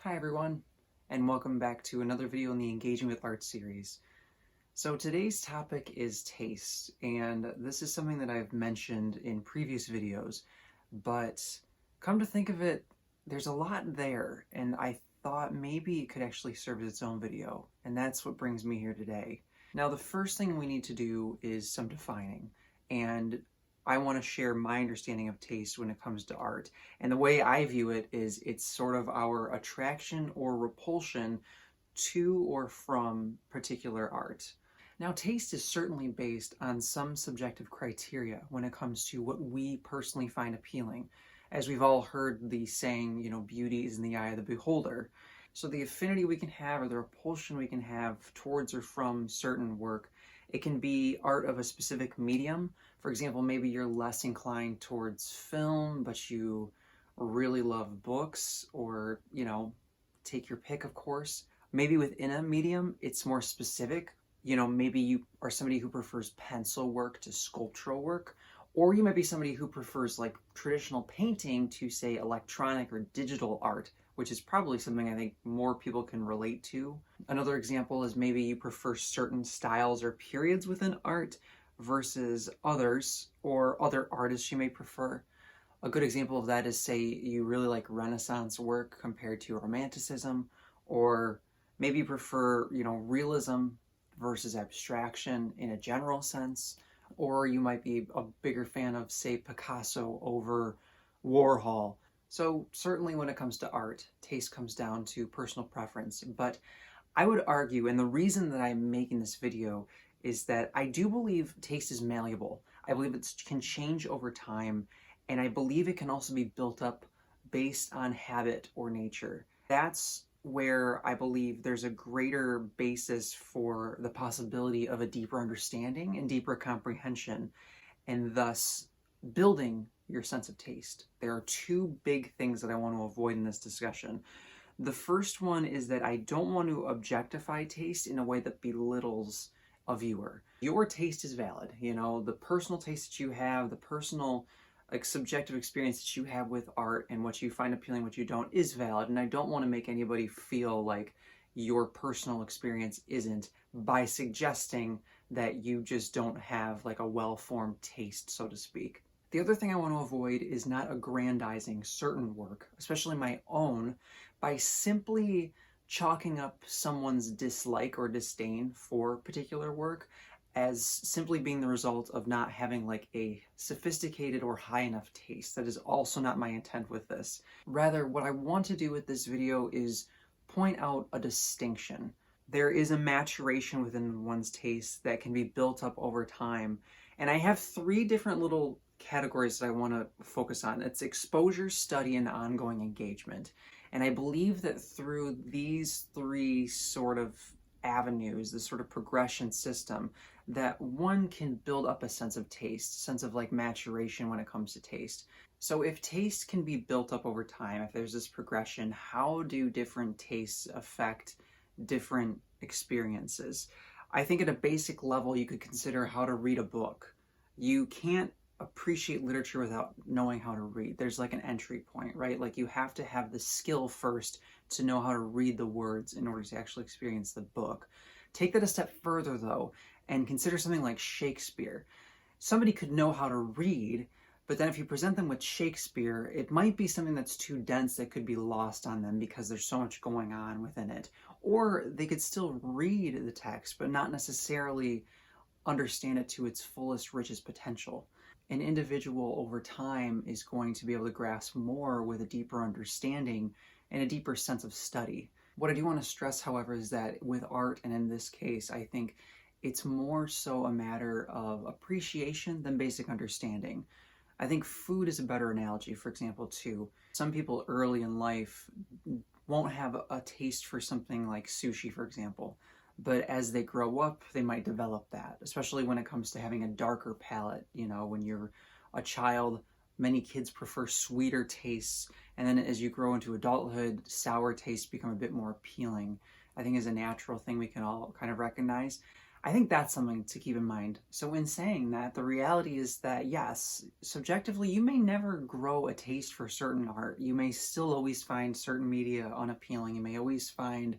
Hi everyone, and welcome back to another video in the Engaging with Art series. So today's topic is taste, and this is something that I've mentioned in previous videos, but come to think of it, there's a lot there, and I thought maybe it could actually serve as its own video, and that's what brings me here today. Now the first thing we need to do is some defining, and I want to share my understanding of taste when it comes to art. And the way I view it is it's sort of our attraction or repulsion to or from particular art. Now, taste is certainly based on some subjective criteria when it comes to what we personally find appealing. As we've all heard the saying, beauty is in the eye of the beholder. So the affinity we can have or the repulsion we can have towards or from certain work, it can be art of a specific medium. For example, maybe you're less inclined towards film, but you really love books, or, take your pick, of course. Maybe within a medium, it's more specific. Maybe you are somebody who prefers pencil work to sculptural work, or you might be somebody who prefers like traditional painting to, say, electronic or digital art, which is probably something I think more people can relate to. Another example is maybe you prefer certain styles or periods within art versus others, or other artists you may prefer. A good example of that is, say, you really like Renaissance work compared to Romanticism, or maybe you prefer, realism versus abstraction in a general sense, or you might be a bigger fan of, say, Picasso over Warhol. So certainly when it comes to art, taste comes down to personal preference, but I would argue, and the reason that I'm making this video is that I do believe taste is malleable. I believe it can change over time, and I believe it can also be built up based on habit or nature. That's where I believe there's a greater basis for the possibility of a deeper understanding and deeper comprehension, and thus building your sense of taste. There are two big things that I want to avoid in this discussion. The first one is that I don't want to objectify taste in a way that belittles a viewer. Your taste is valid, the personal taste that you have, the personal subjective experience that you have with art and what you find appealing, what you don't, is valid, and I don't want to make anybody feel like your personal experience isn't by suggesting that you just don't have like a well-formed taste, so to speak. The other thing I want to avoid is not aggrandizing certain work, especially my own, by simply chalking up someone's dislike or disdain for particular work as simply being the result of not having like a sophisticated or high enough taste. That is also not my intent with this. Rather, what I want to do with this video is point out a distinction. There is a maturation within one's taste that can be built up over time. And I have three different little categories that I want to focus on. It's exposure, study, and ongoing engagement. And I believe that through these three sort of avenues, this sort of progression system, that one can build up a sense of taste, sense of like maturation when it comes to taste. So if taste can be built up over time, if there's this progression, how do different tastes affect different experiences? I think at a basic level, you could consider how to read a book. You can't appreciate literature without knowing how to read. There's like an entry point, right? Like you have to have the skill first to know how to read the words in order to actually experience the book. Take that a step further though, and consider something like Shakespeare. Somebody could know how to read, but then if you present them with Shakespeare, it might be something that's too dense that could be lost on them because there's so much going on within it. Or they could still read the text, but not necessarily understand it to its fullest, richest potential. An individual over time is going to be able to grasp more with a deeper understanding and a deeper sense of study. What I do want to stress, however, is that with art, and in this case, I think it's more so a matter of appreciation than basic understanding. I think food is a better analogy, for example, too. Some people early in life won't have a taste for something like sushi, for example. But as they grow up, they might develop that, especially when it comes to having a darker palate. When you're a child, many kids prefer sweeter tastes, and then as you grow into adulthood, sour tastes become a bit more appealing. I think is a natural thing we can all kind of recognize. I think that's something to keep in mind. So in saying that, the reality is that yes, subjectively, you may never grow a taste for certain art. You may still always find certain media unappealing. You may always find,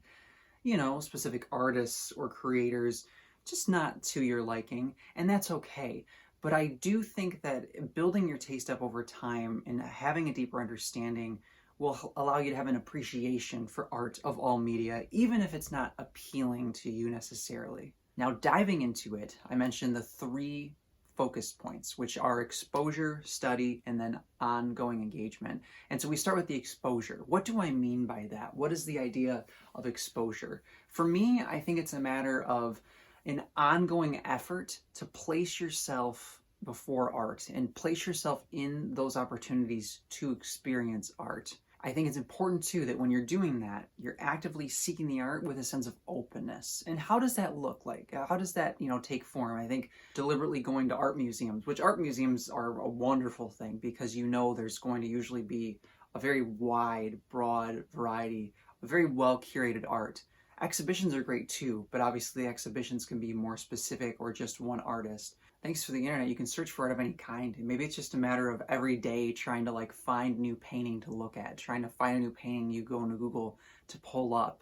specific artists or creators just not to your liking, and that's okay. But I do think that building your taste up over time and having a deeper understanding will allow you to have an appreciation for art of all media, even if it's not appealing to you necessarily. Now, diving into it, I mentioned the three focus points, which are exposure, study, and then ongoing engagement. And so we start with the exposure. What do I mean by that? What is the idea of exposure? For me, I think it's a matter of an ongoing effort to place yourself before art and place yourself in those opportunities to experience art. I think it's important too that when you're doing that, you're actively seeking the art with a sense of openness. And how does that look like? How does that, take form? I think deliberately going to art museums, which art museums are a wonderful thing because there's going to usually be a very wide, broad variety of very well curated art. Exhibitions are great too, but obviously exhibitions can be more specific or just one artist. Thanks for the internet, you can search for art of any kind. And maybe it's just a matter of every day trying to find new painting to look at, trying to find a new painting you go into Google to pull up,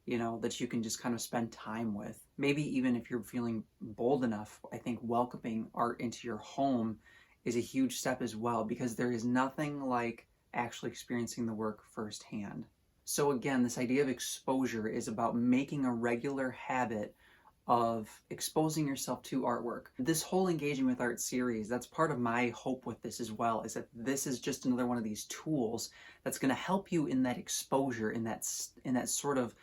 that you can just kind of spend time with. Maybe even if you're feeling bold enough, I think welcoming art into your home is a huge step as well, because there is nothing like actually experiencing the work firsthand. So again, this idea of exposure is about making a regular habit of exposing yourself to artwork. This whole Engaging with Art series, that's part of my hope with this as well, is that this is just another one of these tools that's going to help you in that exposure, in that sort of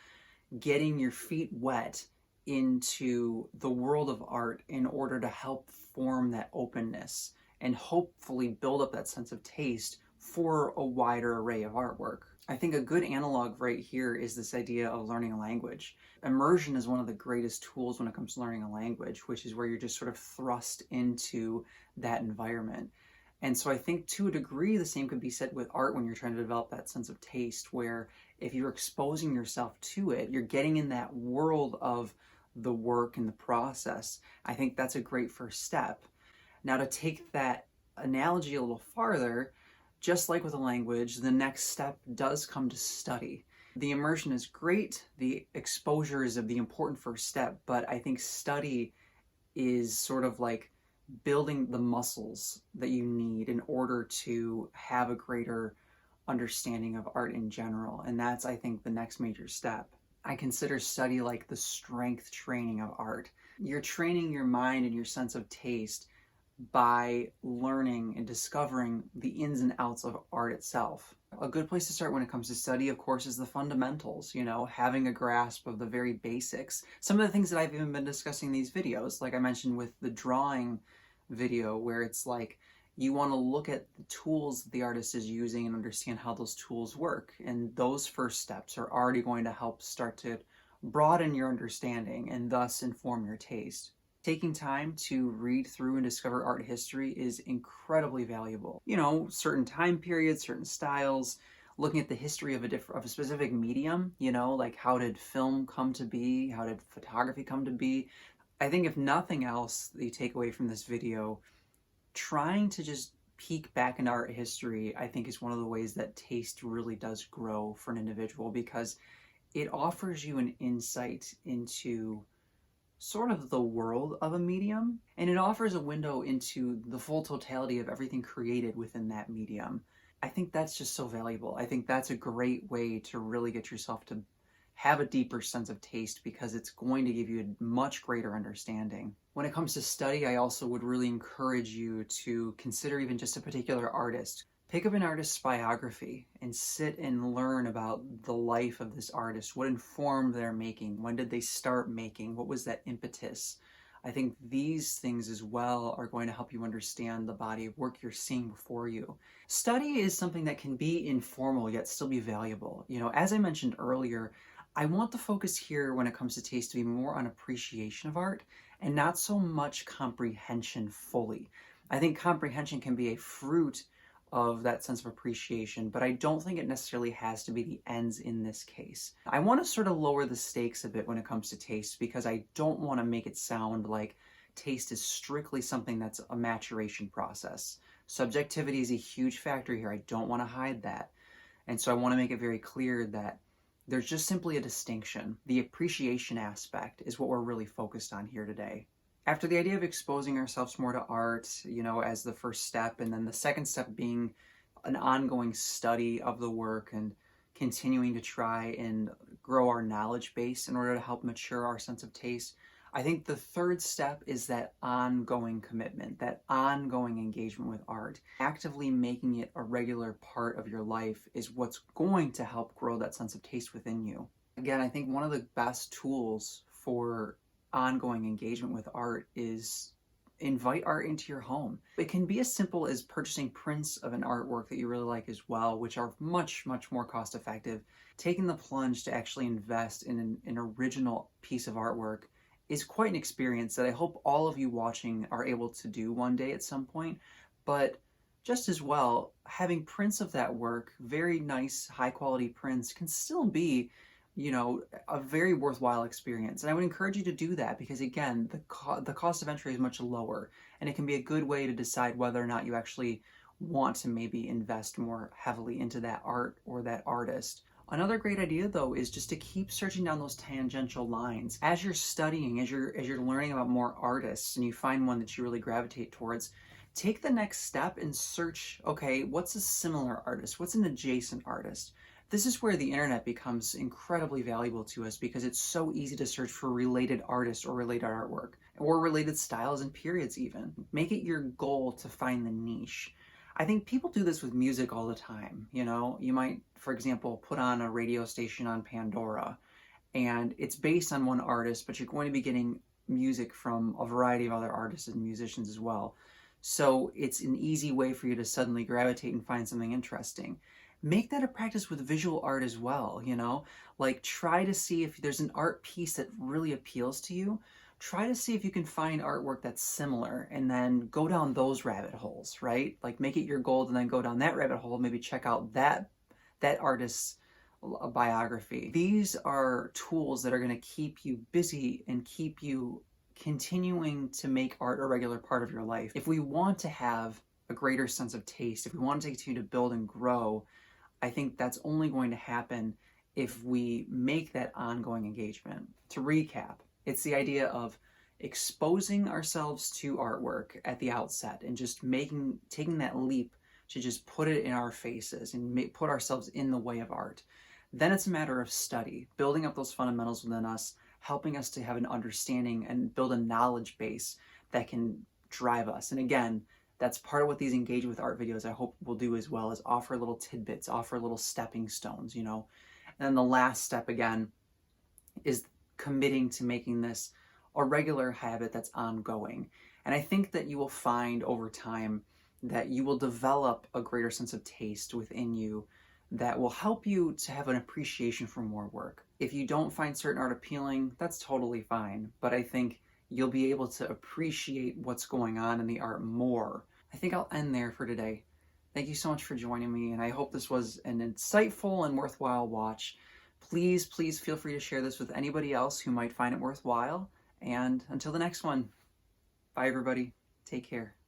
getting your feet wet into the world of art in order to help form that openness and hopefully build up that sense of taste for a wider array of artwork. I think a good analog right here is this idea of learning a language. Immersion is one of the greatest tools when it comes to learning a language, which is where you're just sort of thrust into that environment. And so I think to a degree, the same could be said with art when you're trying to develop that sense of taste, where if you're exposing yourself to it, you're getting in that world of the work and the process. I think that's a great first step. Now, to take that analogy a little farther, just like with a language, the next step does come to study. The immersion is great, the exposure is the important first step, but I think study is sort of like building the muscles that you need in order to have a greater understanding of art in general. And that's, I think, the next major step. I consider study like the strength training of art. You're training your mind and your sense of taste by learning and discovering the ins and outs of art itself. A good place to start when it comes to study, of course, is the fundamentals, having a grasp of the very basics. Some of the things that I've even been discussing in these videos, like I mentioned with the drawing video, where it's like you want to look at the tools that the artist is using and understand how those tools work. And those first steps are already going to help start to broaden your understanding and thus inform your taste. Taking time to read through and discover art history is incredibly valuable. Certain time periods, certain styles, looking at the history of a specific medium, like how did film come to be? How did photography come to be? I think if nothing else that you take away from this video, trying to just peek back into art history, I think is one of the ways that taste really does grow for an individual, because it offers you an insight into sort of the world of a medium, and it offers a window into the full totality of everything created within that medium. I think that's just so valuable. I think that's a great way to really get yourself to have a deeper sense of taste, because it's going to give you a much greater understanding. When it comes to study, I also would really encourage you to consider even just a particular artist. Pick up an artist's biography and sit and learn about the life of this artist. What informed their making? When did they start making? What was that impetus? I think these things as well are going to help you understand the body of work you're seeing before you. Study is something that can be informal yet still be valuable. As I mentioned earlier, I want the focus here when it comes to taste to be more on appreciation of art and not so much comprehension fully. I think comprehension can be a fruit of that sense of appreciation, but I don't think it necessarily has to be the ends in this case. I want to sort of lower the stakes a bit when it comes to taste because I don't want to make it sound like taste is strictly something that's a maturation process. Subjectivity is a huge factor here. I don't want to hide that. And so I want to make it very clear that there's just simply a distinction. The appreciation aspect is what we're really focused on here today. After the idea of exposing ourselves more to art, as the first step, and then the second step being an ongoing study of the work and continuing to try and grow our knowledge base in order to help mature our sense of taste, I think the third step is that ongoing commitment, that ongoing engagement with art. Actively making it a regular part of your life is what's going to help grow that sense of taste within you. Again, I think one of the best tools for ongoing engagement with art is invite art into your home. It can be as simple as purchasing prints of an artwork that you really like as well, which are much, much more cost effective. Taking the plunge to actually invest in an original piece of artwork is quite an experience that I hope all of you watching are able to do one day at some point. But just as well, having prints of that work, very nice, high quality prints, can still be a very worthwhile experience. And I would encourage you to do that because, again, the cost of entry is much lower, and it can be a good way to decide whether or not you actually want to maybe invest more heavily into that art or that artist. Another great idea, though, is just to keep searching down those tangential lines. As you're studying, as you're learning about more artists, and you find one that you really gravitate towards, take the next step and search, okay, what's a similar artist? What's an adjacent artist? This is where the internet becomes incredibly valuable to us because it's so easy to search for related artists or related artwork, or related styles and periods even. Make it your goal to find the niche. I think people do this with music all the time. You might, for example, put on a radio station on Pandora, and it's based on one artist, but you're going to be getting music from a variety of other artists and musicians as well. So it's an easy way for you to suddenly gravitate and find something interesting. Make that a practice with visual art as well, like try to see if there's an art piece that really appeals to you. Try to see if you can find artwork that's similar and then go down those rabbit holes, right? Like make it your goal to then go down that rabbit hole, maybe check out that artist's biography. These are tools that are going to keep you busy and keep you continuing to make art a regular part of your life. If we want to have a greater sense of taste, if we want to continue to build and grow, I think that's only going to happen if we make that ongoing engagement. To recap, it's the idea of exposing ourselves to artwork at the outset and just taking that leap to just put it in our faces and put ourselves in the way of art. Then it's a matter of study, building up those fundamentals within us, helping us to have an understanding and build a knowledge base that can drive us. And again, that's part of what these Engage with Art videos I hope will do as well, is offer little tidbits, offer little stepping stones, And then the last step, again, is committing to making this a regular habit that's ongoing. And I think that you will find over time that you will develop a greater sense of taste within you that will help you to have an appreciation for more work. If you don't find certain art appealing, that's totally fine. But I think you'll be able to appreciate what's going on in the art more. I think I'll end there for today. Thank you so much for joining me, and I hope this was an insightful and worthwhile watch. Please feel free to share this with anybody else who might find it worthwhile. And until the next one, bye everybody. Take care.